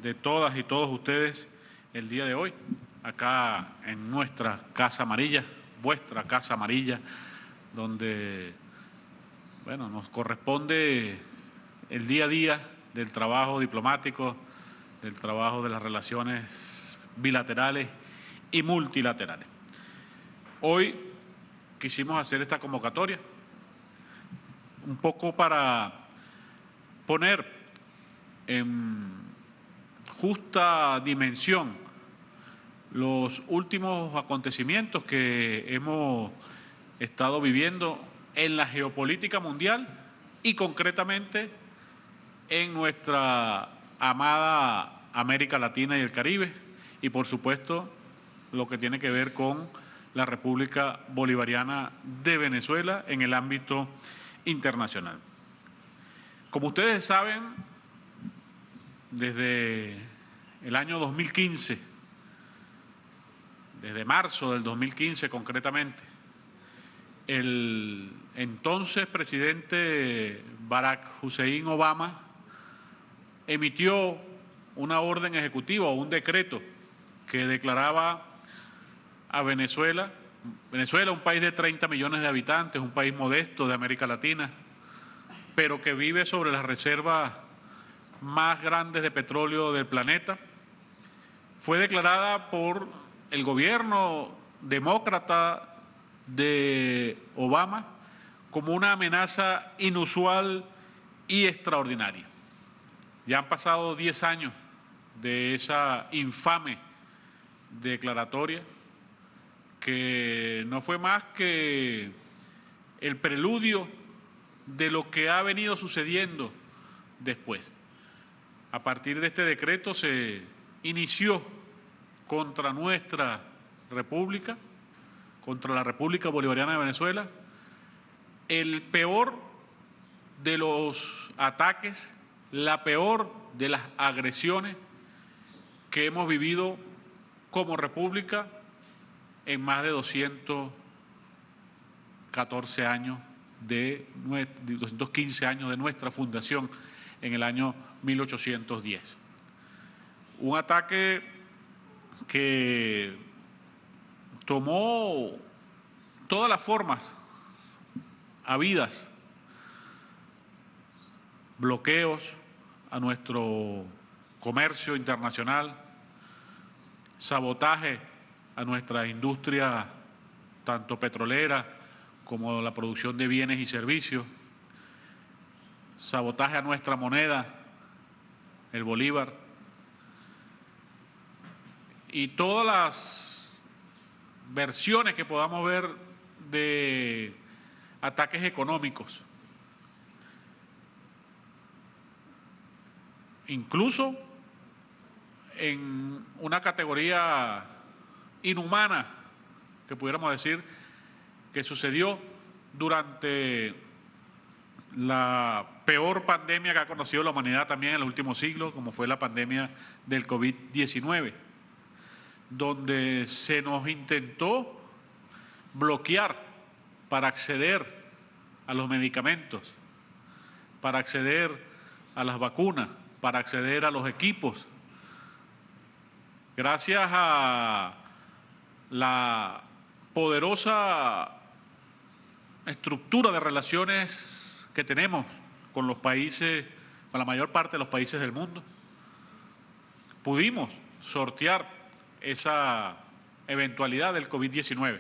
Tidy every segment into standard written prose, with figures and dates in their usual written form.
de todas y todos ustedes el día de hoy, acá en nuestra Casa Amarilla, vuestra Casa Amarilla, donde, bueno, nos corresponde el día a día del trabajo diplomático, del trabajo de las relaciones bilaterales y multilaterales. Hoy quisimos hacer esta convocatoria un poco para poner en justa dimensión los últimos acontecimientos que hemos estado viviendo en la geopolítica mundial y concretamente en nuestra amada América Latina y el Caribe y por supuesto lo que tiene que ver con la República Bolivariana de Venezuela en el ámbito internacional. Como ustedes saben, desde el año 2015, desde marzo del 2015 concretamente, el entonces presidente Barack Hussein Obama emitió una orden ejecutiva o un decreto que declaraba a Venezuela, un país de 30 millones de habitantes, un país modesto de América Latina, pero que vive sobre las reservas más grandes de petróleo del planeta, fue declarada por el gobierno demócrata de Obama como una amenaza inusual y extraordinaria. Ya han pasado 10 años de esa infame declaratoria, que no fue más que el preludio de lo que ha venido sucediendo después. A partir de este decreto se inició contra nuestra república, contra la República Bolivariana de Venezuela, el peor de los ataques, la peor de las agresiones que hemos vivido como república en más de 214 años, 215 años de nuestra fundación en el año 1810. Un ataque que tomó todas las formas habidas, bloqueos a nuestro comercio internacional, sabotaje a nuestra industria tanto petrolera como la producción de bienes y servicios, sabotaje a nuestra moneda, el bolívar, y todas las versiones que podamos ver de ataques económicos, incluso en una categoría inhumana, que pudiéramos decir, que sucedió durante la peor pandemia que ha conocido la humanidad también en los últimos siglos, como fue la pandemia del COVID-19, donde se nos intentó bloquear para acceder a los medicamentos, para acceder a las vacunas, para acceder a los equipos. Gracias a la poderosa estructura de relaciones que tenemos con los países, con la mayor parte de los países del mundo, pudimos sortear esa eventualidad del COVID-19.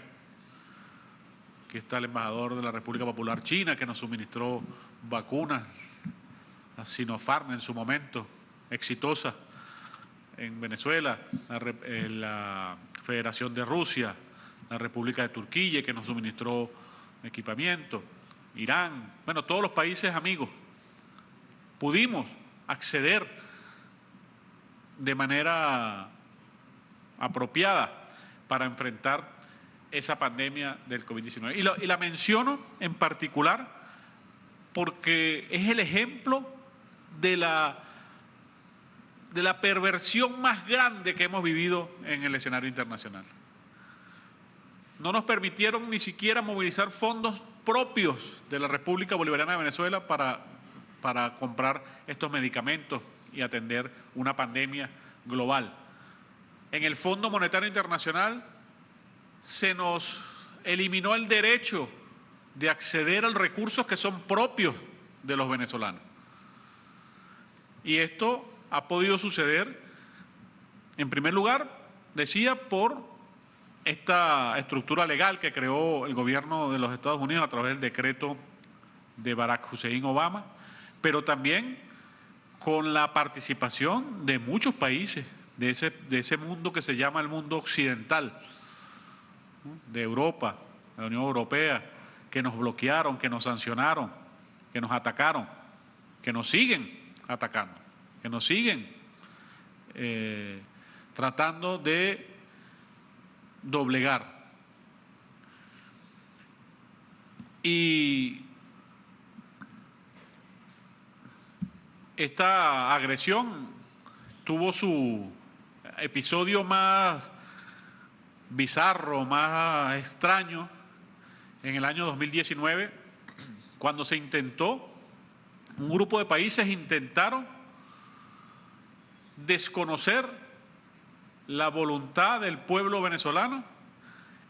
Aquí está el embajador de la República Popular China que nos suministró vacunas, a Sinopharm en su momento, exitosa en Venezuela, la Federación de Rusia, la República de Turquía que nos suministró equipamiento, Irán, bueno, todos los países amigos, pudimos acceder de manera apropiada para enfrentar esa pandemia del COVID-19. Y la menciono en particular porque es el ejemplo de la perversión más grande que hemos vivido en el escenario internacional. No nos permitieron ni siquiera movilizar fondos propios de la República Bolivariana de Venezuela para comprar estos medicamentos y atender una pandemia global. En el Fondo Monetario Internacional se nos eliminó el derecho de acceder a los recursos que son propios de los venezolanos. Y esto ha podido suceder, en primer lugar, decía, por esta estructura legal que creó el gobierno de los Estados Unidos a través del decreto de Barack Hussein Obama, pero también con la participación de muchos países de ese mundo que se llama el mundo occidental, ¿no?, de Europa, de la Unión Europea, que nos bloquearon, que nos sancionaron, que nos atacaron, que nos siguen atacando, que nos siguen tratando de doblegar. Y esta agresión tuvo su episodio más bizarro, más extraño, en el año 2019, cuando se intentó, un grupo de países intentaron desconocer la voluntad del pueblo venezolano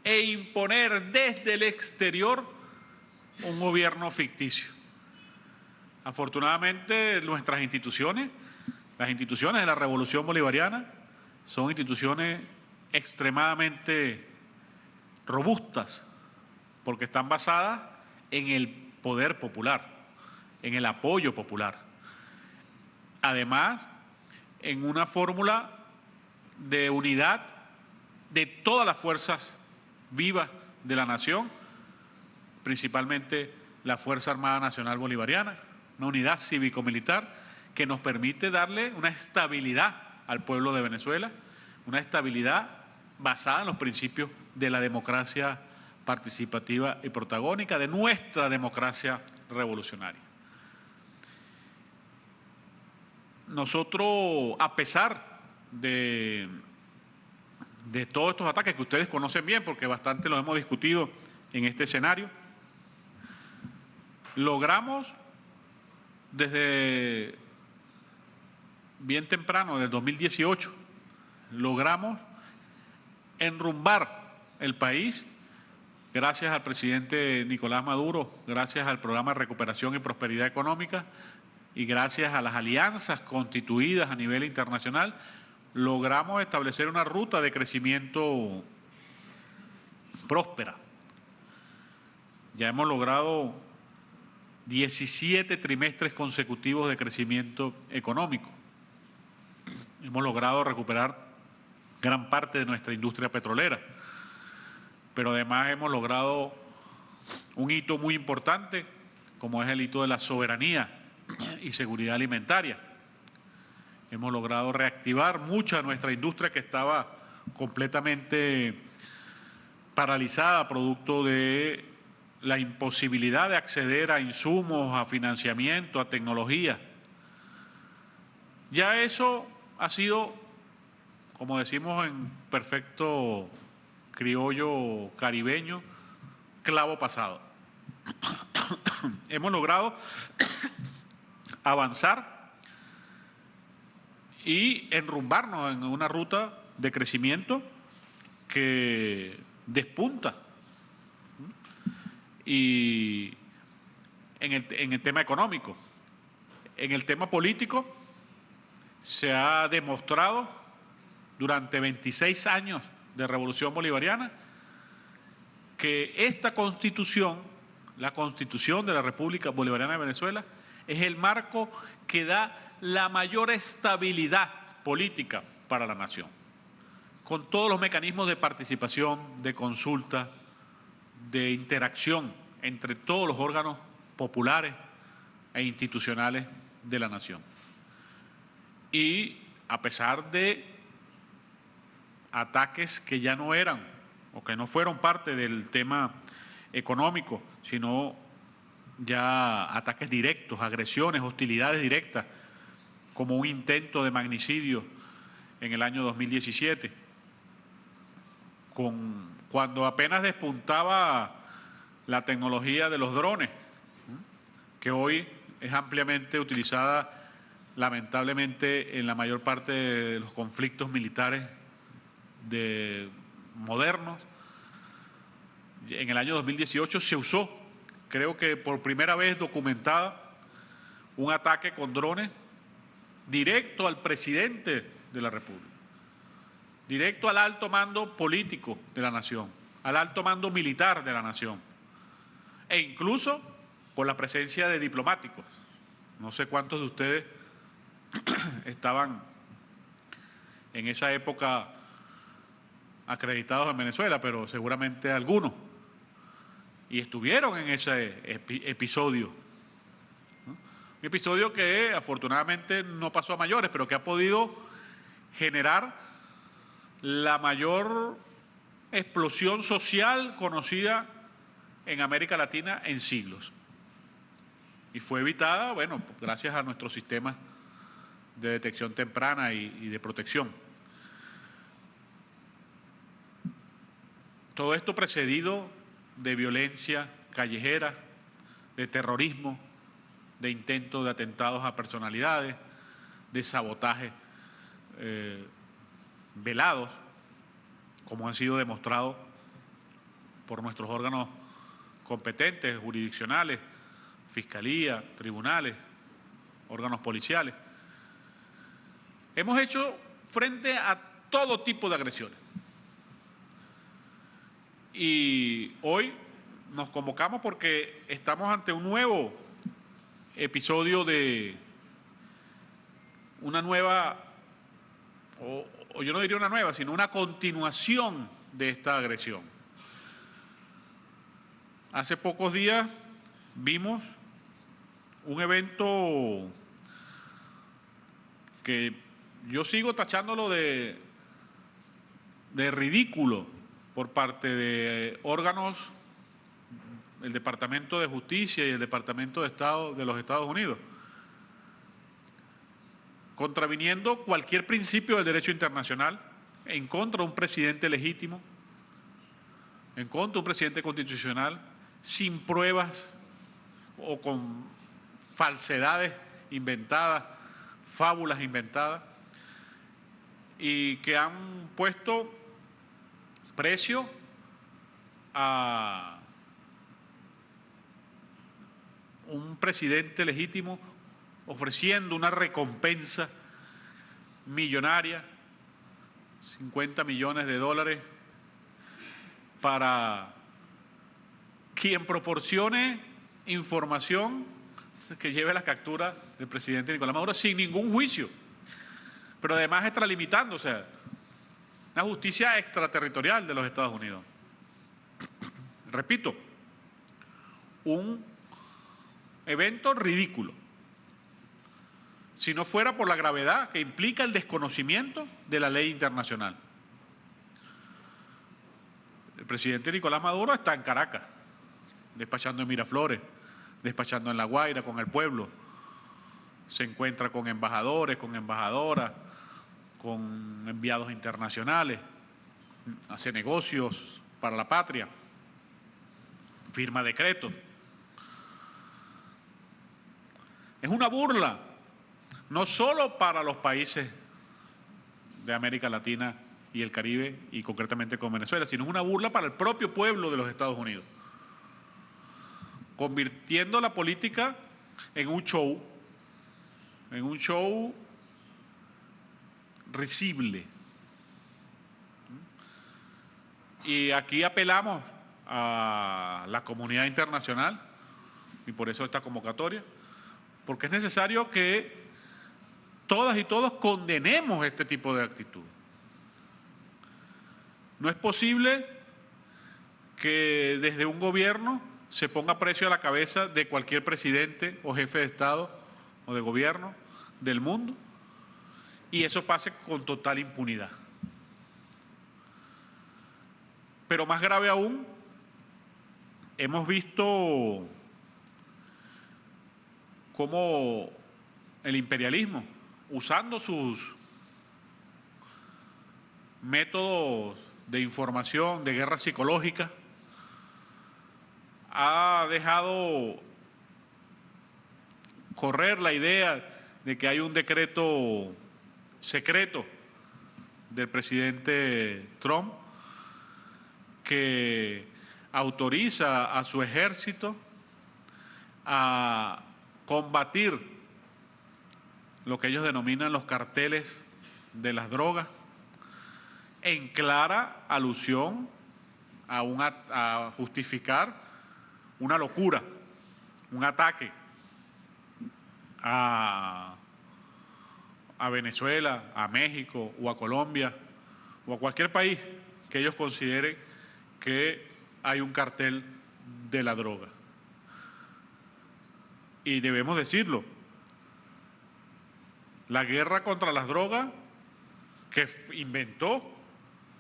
e imponer desde el exterior un gobierno ficticio. Afortunadamente, nuestras instituciones, las instituciones de la Revolución Bolivariana, son instituciones extremadamente robustas, porque están basadas en el poder popular, en el apoyo popular. Además, en una fórmula de unidad de todas las fuerzas vivas de la nación, principalmente la Fuerza Armada Nacional Bolivariana, una unidad cívico-militar que nos permite darle una estabilidad al pueblo de Venezuela, una estabilidad basada en los principios de la democracia participativa y protagónica, de nuestra democracia revolucionaria. Nosotros, a pesar de todos estos ataques que ustedes conocen bien, porque bastante los hemos discutido en este escenario, logramos desde bien temprano, del 2018, logramos enrumbar el país gracias al presidente Nicolás Maduro, gracias al programa de recuperación y prosperidad económica y gracias a las alianzas constituidas a nivel internacional, logramos establecer una ruta de crecimiento próspera. Ya hemos logrado 17 trimestres consecutivos de crecimiento económico. Hemos logrado recuperar gran parte de nuestra industria petrolera, pero además hemos logrado un hito muy importante, como es el hito de la soberanía y seguridad alimentaria. Hemos logrado reactivar mucha de nuestra industria que estaba completamente paralizada producto de la imposibilidad de acceder a insumos, a financiamiento, a tecnología. Ya eso ha sido, como decimos en perfecto criollo caribeño, clavo pasado. Hemos logrado avanzar y enrumbarnos en una ruta de crecimiento que despunta. Y en el tema económico, en el tema político, se ha demostrado durante 26 años de Revolución Bolivariana que esta Constitución, la Constitución de la República Bolivariana de Venezuela, es el marco que da la mayor estabilidad política para la nación, con todos los mecanismos de participación, de consulta, de interacción entre todos los órganos populares e institucionales de la nación. Y a pesar de ataques que ya no eran o que no fueron parte del tema económico, sino ya ataques directos, agresiones, hostilidades directas, como un intento de magnicidio en el año 2017, cuando apenas despuntaba la tecnología de los drones, que hoy es ampliamente utilizada lamentablemente en la mayor parte de los conflictos militares modernos. En el año 2018 se usó, creo que por primera vez documentada, un ataque con drones directo al presidente de la República, directo al alto mando político de la nación, al alto mando militar de la nación, e incluso con la presencia de diplomáticos. No sé cuántos de ustedes estaban en esa época acreditados en Venezuela, pero seguramente algunos, y estuvieron en ese episodio, ¿no? Un episodio que afortunadamente no pasó a mayores, pero que ha podido generar la mayor explosión social conocida en América Latina en siglos. Y fue evitada, bueno, gracias a nuestro sistema de detección temprana y de protección. Todo esto precedido de violencia callejera, de terrorismo, de intentos de atentados a personalidades, de sabotaje velados, como han sido demostrados por nuestros órganos competentes, jurisdiccionales, fiscalía, tribunales, órganos policiales. Hemos hecho frente a todo tipo de agresiones. Y hoy nos convocamos porque estamos ante un nuevo episodio de una nueva, o yo no diría una nueva, sino una continuación de esta agresión. Hace pocos días vimos un evento que yo sigo tachándolo de ridículo por parte de órganos, el Departamento de Justicia y el Departamento de Estado de los Estados Unidos, contraviniendo cualquier principio del derecho internacional, en contra de un presidente legítimo, en contra de un presidente constitucional, sin pruebas o con falsedades inventadas, fábulas inventadas, y que han puesto precio a un presidente legítimo ofreciendo una recompensa millonaria, 50 millones de dólares, para quien proporcione información que lleve a la captura del presidente Nicolás Maduro sin ningún juicio, pero además extralimitando, o sea, una justicia extraterritorial de los Estados Unidos. Repito, un evento ridículo, si no fuera por la gravedad que implica el desconocimiento de la ley internacional. El presidente Nicolás Maduro está en Caracas, despachando en Miraflores, despachando en La Guaira con el pueblo. Se encuentra con embajadores, con embajadoras, con enviados internacionales, hace negocios para la patria, firma decretos. Es una burla, no solo para los países de América Latina y el Caribe, y concretamente con Venezuela, sino es una burla para el propio pueblo de los Estados Unidos, convirtiendo la política en un show risible. Y aquí apelamos a la comunidad internacional, y por eso esta convocatoria, porque es necesario que todas y todos condenemos este tipo de actitud. No es posible que desde un gobierno se ponga precio a la cabeza de cualquier presidente o jefe de Estado o de gobierno del mundo y eso pase con total impunidad. Pero más grave aún, hemos visto cómo el imperialismo, usando sus métodos de información, de guerra psicológica, ha dejado correr la idea de que hay un decreto secreto del presidente Trump que autoriza a su ejército a combatir lo que ellos denominan los carteles de las drogas, en clara alusión a justificar una locura, un ataque a Venezuela, a México o a Colombia o a cualquier país que ellos consideren que hay un cartel de la droga. Y debemos decirlo, la guerra contra las drogas que inventó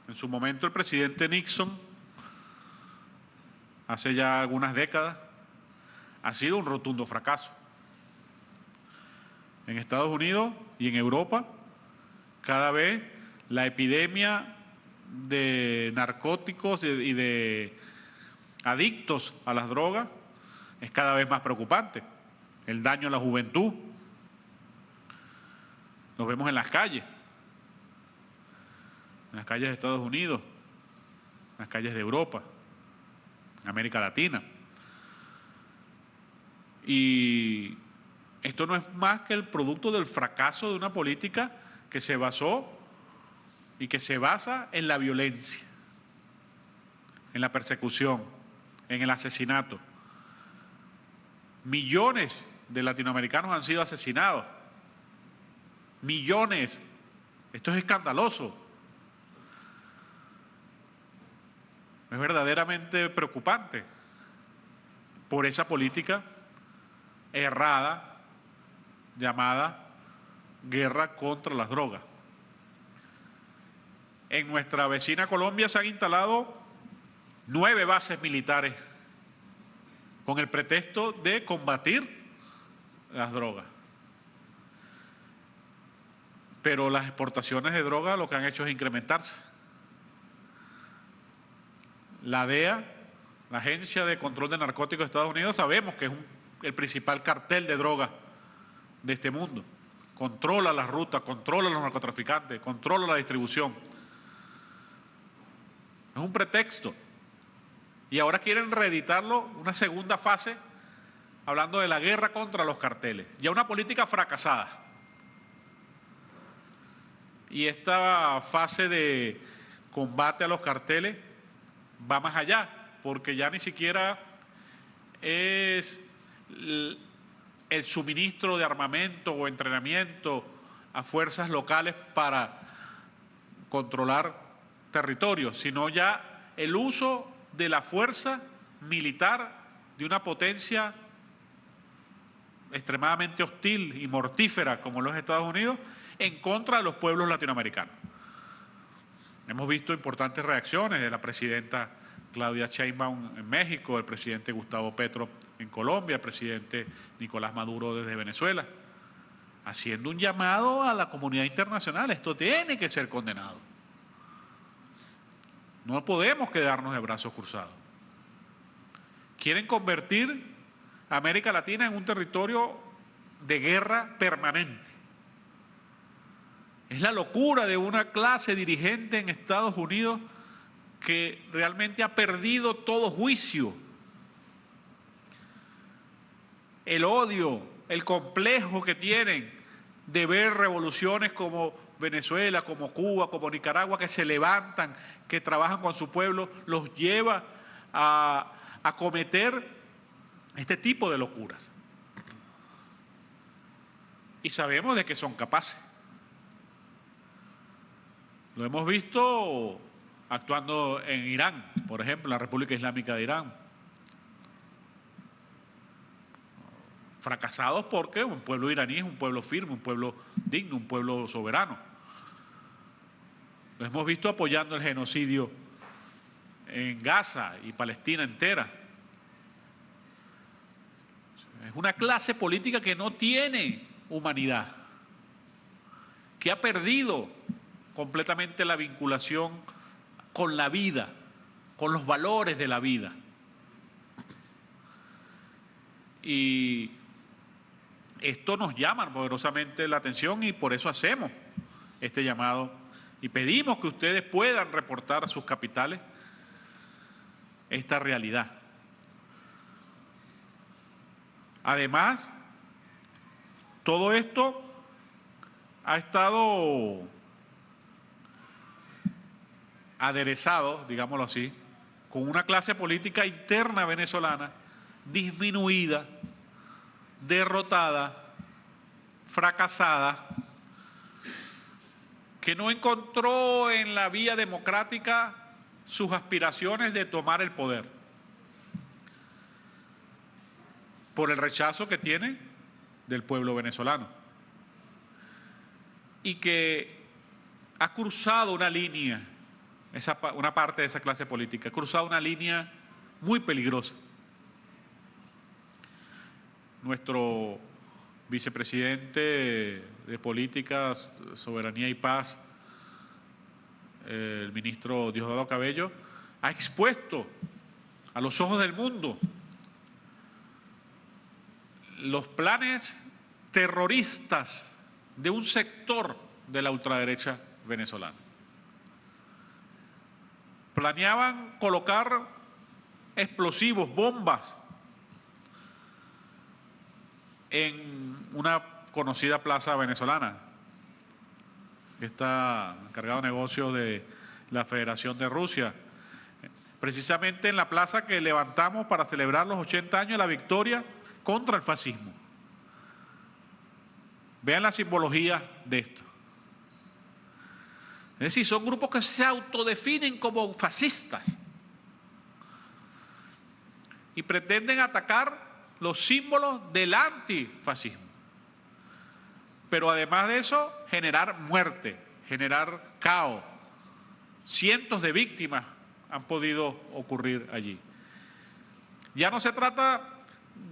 en su momento el presidente Nixon hace ya algunas décadas ha sido un rotundo fracaso. En Estados Unidos y en Europa, cada vez la epidemia de narcóticos y de adictos a las drogas es cada vez más preocupante. El daño a la juventud, lo vemos en las calles de Estados Unidos, en las calles de Europa, en América Latina. Y esto no es más que el producto del fracaso de una política que se basó y que se basa en la violencia, en la persecución, en el asesinato. Millones de latinoamericanos han sido asesinados. Millones. Esto es escandaloso. Es verdaderamente preocupante por esa política errada llamada guerra contra las drogas. En nuestra vecina Colombia se han instalado 9 bases militares con el pretexto de combatir las drogas. Pero las exportaciones de droga lo que han hecho es incrementarse. La DEA, la Agencia de Control de Narcóticos de Estados Unidos, sabemos que es el principal cartel de droga de este mundo. Controla las rutas, controla a los narcotraficantes, controla la distribución. Es un pretexto. Y ahora quieren reeditarlo, una segunda fase, hablando de la guerra contra los carteles. Ya una política fracasada. Y esta fase de combate a los carteles va más allá, porque ya ni siquiera es el suministro de armamento o entrenamiento a fuerzas locales para controlar territorios, sino ya el uso de la fuerza militar de una potencia extremadamente hostil y mortífera como los Estados Unidos en contra de los pueblos latinoamericanos. Hemos visto importantes reacciones de la presidenta Claudia Sheinbaum en México, el presidente Gustavo Petro en Colombia, el presidente Nicolás Maduro desde Venezuela, haciendo un llamado a la comunidad internacional. Esto tiene que ser condenado. No podemos quedarnos de brazos cruzados. Quieren convertir a América Latina en un territorio de guerra permanente. Es la locura de una clase dirigente en Estados Unidos que realmente ha perdido todo juicio. El odio, el complejo que tienen de ver revoluciones como Venezuela, como Cuba, como Nicaragua, que se levantan, que trabajan con su pueblo, los lleva a cometer este tipo de locuras. Y sabemos de que son capaces. Lo hemos visto actuando en Irán, por ejemplo, en la República Islámica de Irán. Fracasados porque un pueblo iraní es un pueblo firme, un pueblo digno, un pueblo soberano. Lo hemos visto apoyando el genocidio en Gaza y Palestina entera. Es una clase política que no tiene humanidad, que ha perdido completamente la vinculación con la vida, con los valores de la vida. Y esto nos llama poderosamente la atención y por eso hacemos este llamado y pedimos que ustedes puedan reportar a sus capitales esta realidad. Además, todo esto ha estado aderezado, digámoslo así, con una clase política interna venezolana disminuida, derrotada, fracasada, que no encontró en la vía democrática sus aspiraciones de tomar el poder, por el rechazo que tiene del pueblo venezolano, y que ha cruzado una línea, una parte de esa clase política, ha cruzado una línea muy peligrosa. Nuestro vicepresidente de Políticas, Soberanía y Paz, el ministro Diosdado Cabello, ha expuesto a los ojos del mundo los planes terroristas de un sector de la ultraderecha venezolana. Planeaban colocar explosivos, bombas, en una conocida plaza venezolana, que está encargado de negocios de la Federación de Rusia, precisamente en la plaza que levantamos para celebrar los 80 años de la victoria contra el fascismo. Vean la simbología de esto. Es decir, son grupos que se autodefinen como fascistas y pretenden atacar los símbolos del antifascismo. Pero además de eso, generar muerte, generar caos. Cientos de víctimas han podido ocurrir allí. Ya no se trata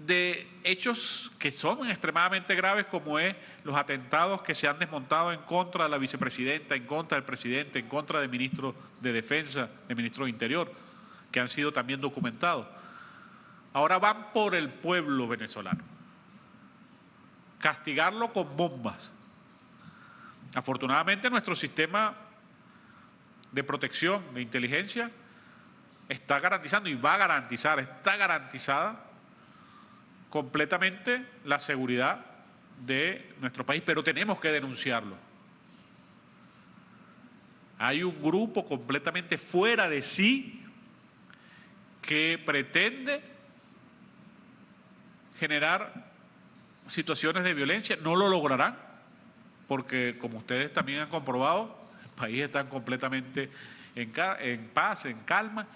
de hechos que son extremadamente graves, como es los atentados que se han desmontado en contra de la vicepresidenta, en contra del presidente, en contra del ministro de Defensa, del ministro de Interior, que han sido también documentados. Ahora van por el pueblo venezolano, castigarlo con bombas. Afortunadamente nuestro sistema de protección, de inteligencia, está garantizando y va a garantizar, está garantizada completamente la seguridad de nuestro país, pero tenemos que denunciarlo. Hay un grupo completamente fuera de sí que pretende generar situaciones de violencia. No lo lograrán, porque como ustedes también han comprobado, el país está completamente en paz, en calma.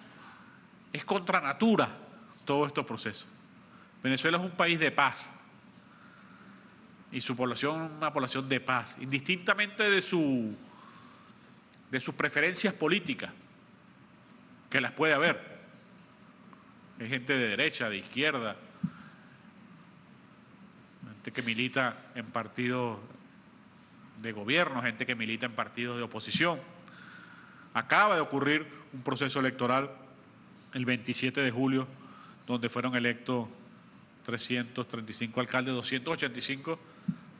Es contra natura todos estos procesos. Venezuela es un país de paz y su población es una población de paz, indistintamente de sus preferencias políticas, que las puede haber. Hay gente de derecha, de izquierda, gente que milita en partidos de gobierno, gente que milita en partidos de oposición. Acaba de ocurrir un proceso electoral el 27 de julio, donde fueron electos 335 alcaldes, 285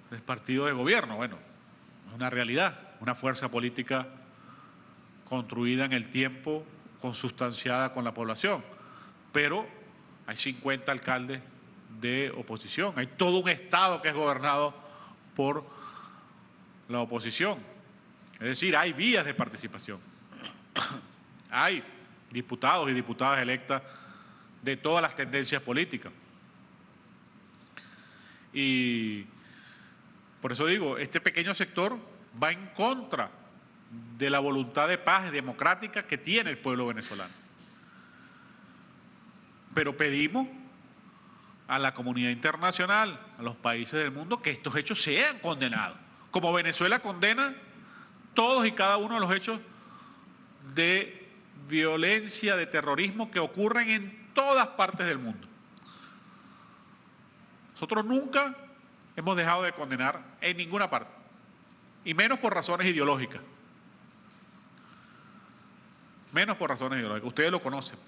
del partido de gobierno. Bueno, es una realidad, una fuerza política construida en el tiempo, consustanciada con la población. Pero hay 50 alcaldes de oposición, hay todo un estado que es gobernado por la oposición. Es decir, hay vías de participación. Hay diputados y diputadas electas de todas las tendencias políticas. Y por eso digo, este pequeño sector va en contra de la voluntad de paz democrática que tiene el pueblo venezolano. Pero pedimos a la comunidad internacional, a los países del mundo, que estos hechos sean condenados. Como Venezuela condena todos y cada uno de los hechos de violencia, de terrorismo que ocurren en todas partes del mundo. Nosotros nunca hemos dejado de condenar en ninguna parte, y menos por razones ideológicas. Menos por razones ideológicas. Ustedes lo conocen.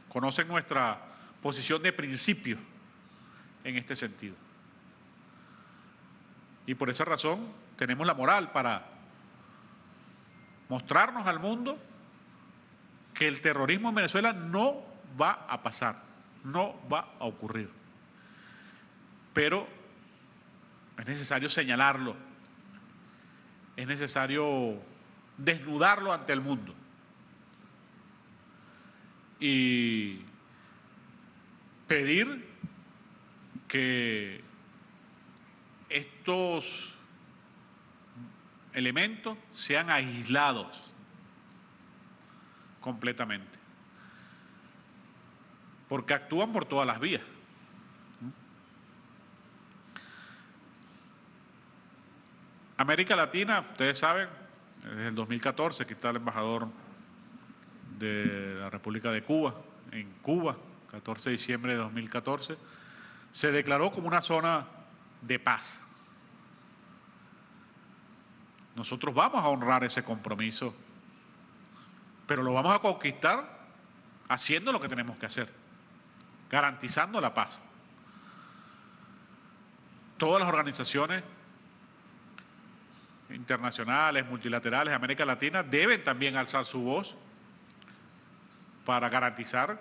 Conocen nuestra posición de principio en este sentido. Y por esa razón tenemos la moral para mostrarnos al mundo que el terrorismo en Venezuela no va a pasar, no va a ocurrir. Pero es necesario señalarlo, es necesario desnudarlo ante el mundo. Y pedir que estos elementos sean aislados completamente, porque actúan por todas las vías. América Latina, ustedes saben, desde el 2014, aquí está el embajador de la República de Cuba, en Cuba, 14 de diciembre de 2014, se declaró como una zona de paz. Nosotros vamos a honrar ese compromiso, pero lo vamos a conquistar haciendo lo que tenemos que hacer, garantizando la paz. Todas las organizaciones internacionales, multilaterales de América Latina deben también alzar su voz para garantizar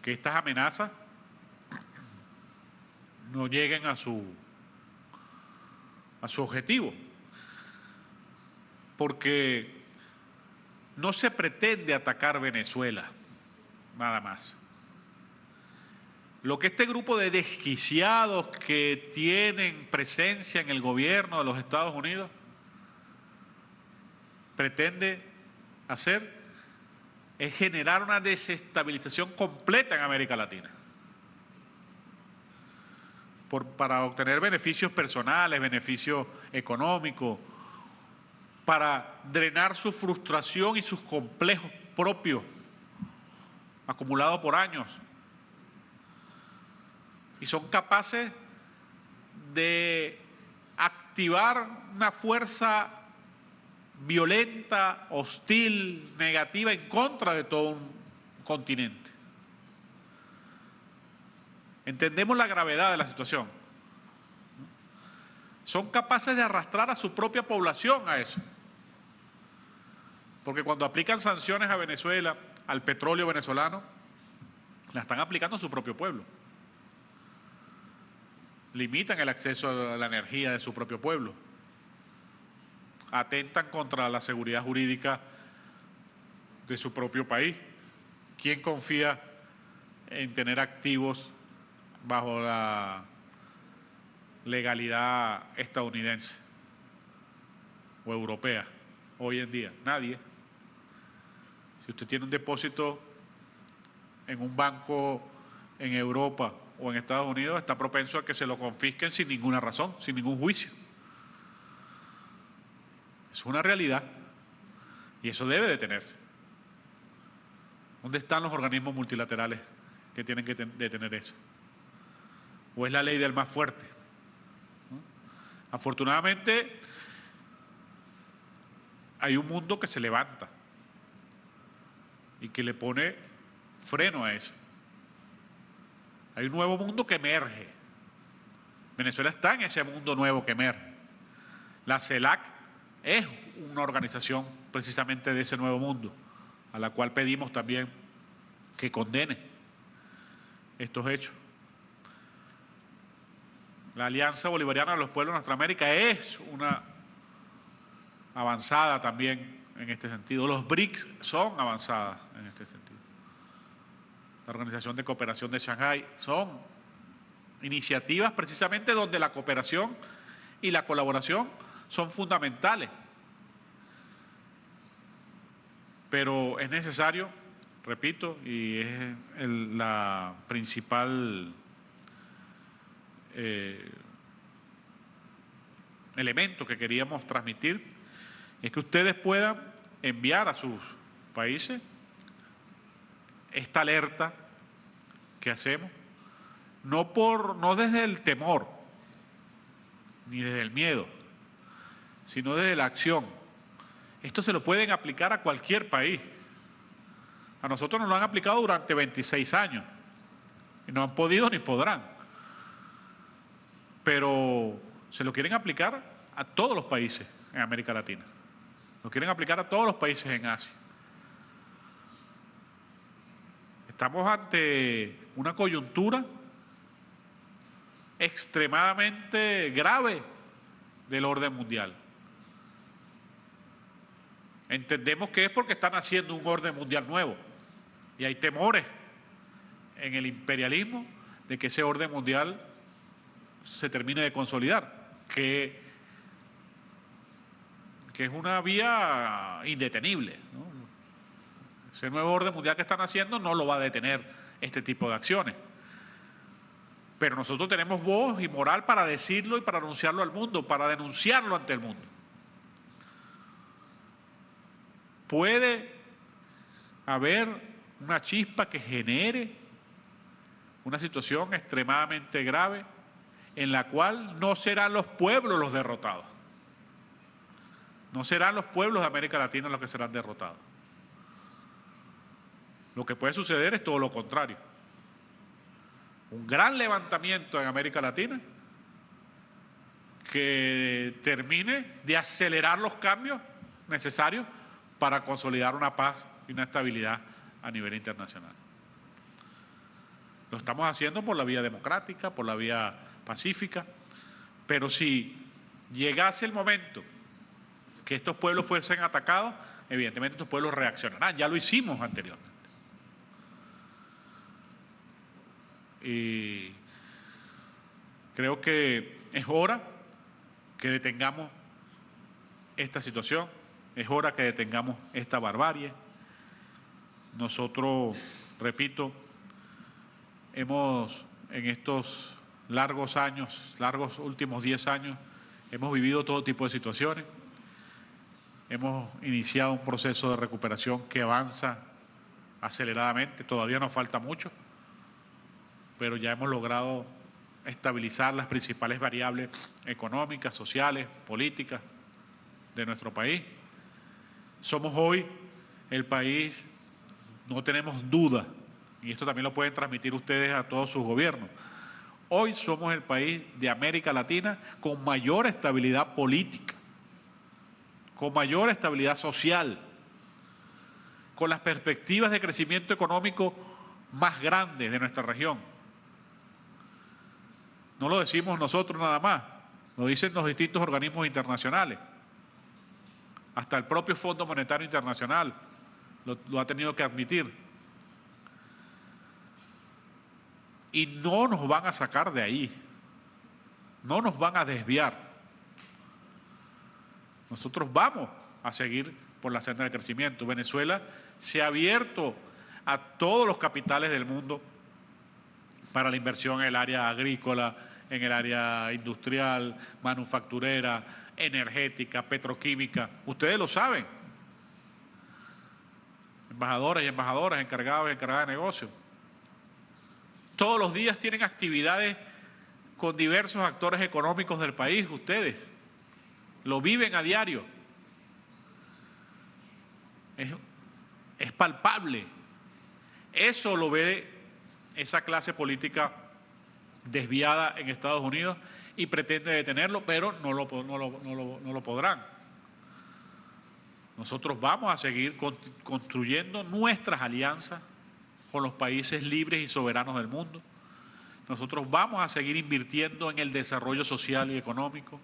que estas amenazas no lleguen a su objetivo. Porque no se pretende atacar Venezuela, nada más. Lo que este grupo de desquiciados que tienen presencia en el gobierno de los Estados Unidos pretende hacer es generar una desestabilización completa en América Latina. Para obtener beneficios personales, beneficios económicos, para drenar su frustración y sus complejos propios acumulados por años. Y son capaces de activar una fuerza violenta, hostil, negativa en contra de todo un continente. Entendemos la gravedad de la situación. Son capaces de arrastrar a su propia población a eso. Porque cuando aplican sanciones a Venezuela, al petróleo venezolano, la están aplicando a su propio pueblo. Limitan el acceso a la energía de su propio pueblo. Atentan contra la seguridad jurídica de su propio país. ¿Quién confía en tener activos bajo la legalidad estadounidense o europea hoy en día? Nadie. Si usted tiene un depósito en un banco en Europa o en Estados Unidos, está propenso a que se lo confisquen sin ninguna razón, sin ningún juicio. Es una realidad y eso debe detenerse. ¿Dónde están los organismos multilaterales que tienen que detener eso? ¿O es la ley del más fuerte? Afortunadamente, hay un mundo que se levanta y que le pone freno a eso. Hay un nuevo mundo que emerge. Venezuela está en ese mundo nuevo que emerge. La CELAC es una organización precisamente de ese nuevo mundo, a la cual pedimos también que condene estos hechos. La Alianza Bolivariana de los Pueblos de Nuestra América es una avanzada también en este sentido. Los BRICS son avanzadas en este sentido. La Organización de Cooperación de Shanghái son iniciativas precisamente donde la cooperación y la colaboración son fundamentales. Pero es necesario, repito, y es la principal elemento que queríamos transmitir, es que ustedes puedan enviar a sus países esta alerta que hacemos, no desde el temor ni desde el miedo, sino desde la acción. Esto se lo pueden aplicar a cualquier país. A nosotros nos lo han aplicado durante 26 años y no han podido ni podrán. Pero se lo quieren aplicar a todos los países en América Latina. Lo quieren aplicar a todos los países en Asia. Estamos ante una coyuntura extremadamente grave del orden mundial. Entendemos que es porque están haciendo un orden mundial nuevo y hay temores en el imperialismo de que ese orden mundial se termine de consolidar, que es una vía indetenible, ¿no? Ese nuevo orden mundial que están haciendo no lo va a detener este tipo de acciones. Pero nosotros tenemos voz y moral para decirlo y para anunciarlo al mundo, para denunciarlo ante el mundo. Puede haber una chispa que genere una situación extremadamente grave en la cual no serán los pueblos los derrotados. No serán los pueblos de América Latina los que serán derrotados. Lo que puede suceder es todo lo contrario. Un gran levantamiento en América Latina que termine de acelerar los cambios necesarios para consolidar una paz y una estabilidad a nivel internacional. Lo estamos haciendo por la vía democrática, por la vía pacífica, pero si llegase el momento que estos pueblos fuesen atacados, evidentemente estos pueblos reaccionarán. Ya lo hicimos anteriormente. Y creo que es hora que detengamos esta situación, es hora que detengamos esta barbarie. Nosotros, repito, hemos en estos largos años, largos últimos 10 años, hemos vivido todo tipo de situaciones. Hemos iniciado un proceso de recuperación que avanza aceleradamente, todavía nos falta mucho, pero ya hemos logrado estabilizar las principales variables económicas, sociales, políticas de nuestro país. Somos hoy el país, no tenemos duda, y esto también lo pueden transmitir ustedes a todos sus gobiernos, hoy somos el país de América Latina con mayor estabilidad política, con mayor estabilidad social, con las perspectivas de crecimiento económico más grandes de nuestra región. No lo decimos nosotros nada más, lo dicen los distintos organismos internacionales. Hasta el propio Fondo Monetario Internacional lo ha tenido que admitir. Y no nos van a sacar de ahí, no nos van a desviar. Nosotros vamos a seguir por la senda del crecimiento. Venezuela se ha abierto a todos los capitales del mundo para la inversión en el área agrícola, en el área industrial, manufacturera, energética, petroquímica. Ustedes lo saben. Embajadores y embajadoras, encargados y encargadas de negocios. Todos los días tienen actividades con diversos actores económicos del país, ustedes. Lo viven a diario. Es palpable. Eso lo ve esa clase política desviada en Estados Unidos y pretende detenerlo, pero no lo podrán. Nosotros vamos a seguir construyendo nuestras alianzas con los países libres y soberanos del mundo. Nosotros vamos a seguir invirtiendo en el desarrollo social y económico.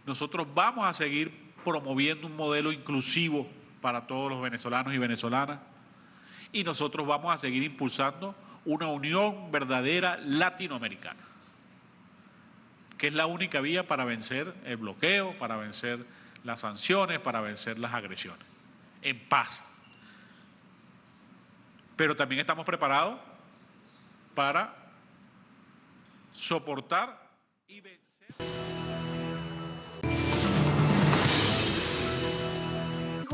Nosotros vamos a seguir promoviendo un modelo inclusivo para todos los venezolanos y venezolanas. Y nosotros vamos a seguir impulsando una unión verdadera latinoamericana, que es la única vía para vencer el bloqueo, para vencer las sanciones, para vencer las agresiones, en paz. Pero también estamos preparados para soportar y vencer.